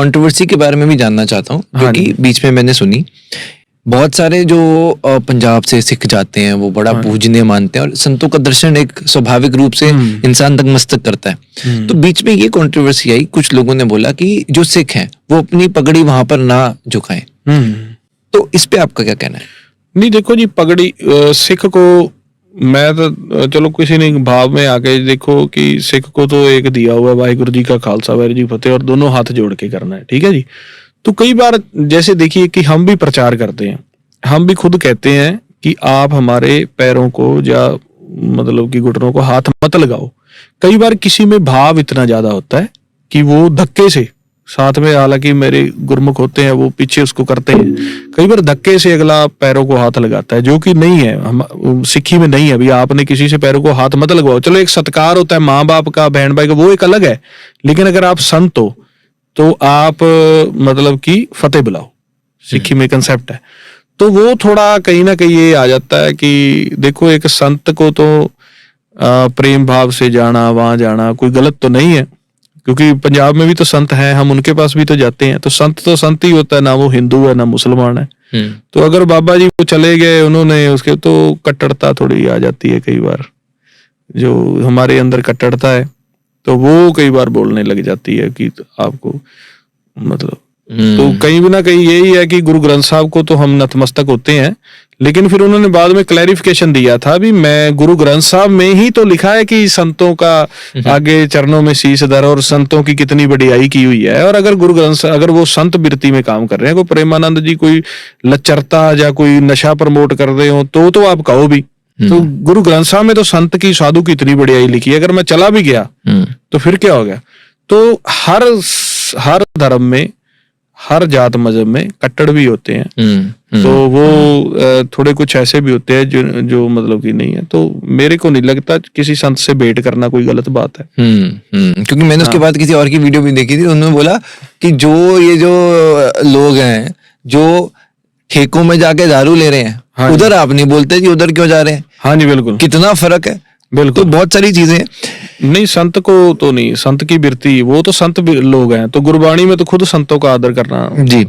Controversy के बारे में भी जानना चाहता हूँ, जो कि बीच में मैंने सुनी। बहुत सारे जो पंजाब से सिख जाते हैं वो बड़ा पूजनीय मानते हैं और संतों का दर्शन एक स्वाभाविक रूप से इंसान नतमस्तक करता है। तो बीच में ये कंट्रोवर्सी आई, कुछ लोगों ने बोला कि जो सिख हैं वो अपनी पगड़ी वहां पर ना झुकाएं। तो इस पे आपका क्या कहना है? नहीं देखो जी, पगड़ी सिख को मैं तो चलो किसी ने भाव में आके देखो कि सिख को तो एक दिया हुआ वाहिगुरु जी का खालसा वाहिगुरू जी फतेह और दोनों हाथ जोड़ के करना है, ठीक है जी। तो कई बार जैसे देखिए कि हम भी प्रचार करते हैं, हम भी खुद कहते हैं कि आप हमारे पैरों को या मतलब कि घुटनों को हाथ मत लगाओ। कई बार किसी में भाव इतना ज्यादा होता है कि वो धक्के से, साथ में हालांकि मेरे गुरमुख होते हैं वो पीछे उसको करते हैं, कई बार धक्के से अगला पैरों को हाथ लगाता है, जो कि नहीं है, हम सिक्खी में नहीं है। अभी आपने किसी से पैरों को हाथ मत लगवाओ, चलो एक सत्कार होता है माँ बाप का, बहन भाई का, वो एक अलग है। लेकिन अगर आप संत हो तो आप मतलब कि फतेह बुलाओ, सिक्खी में कंसेप्ट है। तो वो थोड़ा कहीं ना कहीं ये आ जाता है कि देखो एक संत को तो प्रेम भाव से जाना, वहां जाना कोई गलत तो नहीं है, क्योंकि पंजाब में भी तो संत हैं, हम उनके पास भी तो जाते हैं। तो संत ही होता है, ना वो हिंदू है ना मुसलमान है। तो अगर बाबा जी वो चले गए, उन्होंने उसके तो कट्टरता थोड़ी आ जाती है कई बार, जो हमारे अंदर कट्टरता है तो वो कई बार बोलने लग जाती है कि आपको मतलब तो कहीं भी ना कहीं यही है कि गुरु ग्रंथ साहब को तो हम नतमस्तक होते हैं, लेकिन फिर उन्होंने बाद में क्लैरिफिकेशन दिया था भी मैं गुरु ग्रंथ साहब में ही तो लिखा है कि संतों का आगे चरणों में शीश धर और संतों की कितनी बड़ाई की हुई है। और अगर गुरु ग्रंथ साहब अगर वो संत बिरती में काम कर रहे हैं, कोई प्रेमानंद जी कोई लचरता या कोई नशा प्रमोट कर रहे हो तो आप कहो भी। तो गुरु ग्रंथ साहब में तो संत की साधु की इतनी बड़ाई लिखी है, अगर मैं चला भी गया तो फिर क्या हो गया। तो हर धर्म में, हर जात मजहब में कट्टर भी होते हैं, तो वो थोड़े कुछ ऐसे भी होते हैं जो मतलब कि नहीं है। तो मेरे को नहीं लगता किसी संत से भेंट करना कोई गलत बात है। क्योंकि मैंने उसके बाद किसी और की वीडियो भी देखी थी, उन्होंने बोला कि जो ये जो लोग हैं जो ठेकों में जाके दारू ले रहे हैं, उधर आप नहीं बोलते कि उधर क्यों जा रहे हैं। हाँ जी बिल्कुल, कितना फर्क है। बिल्कुल, तो बहुत सारी चीजें नहीं, संत को तो नहीं, संत की बिरती वो तो संत लोग हैं, तो गुरबाणी में तो खुद संतों का आदर करना जी।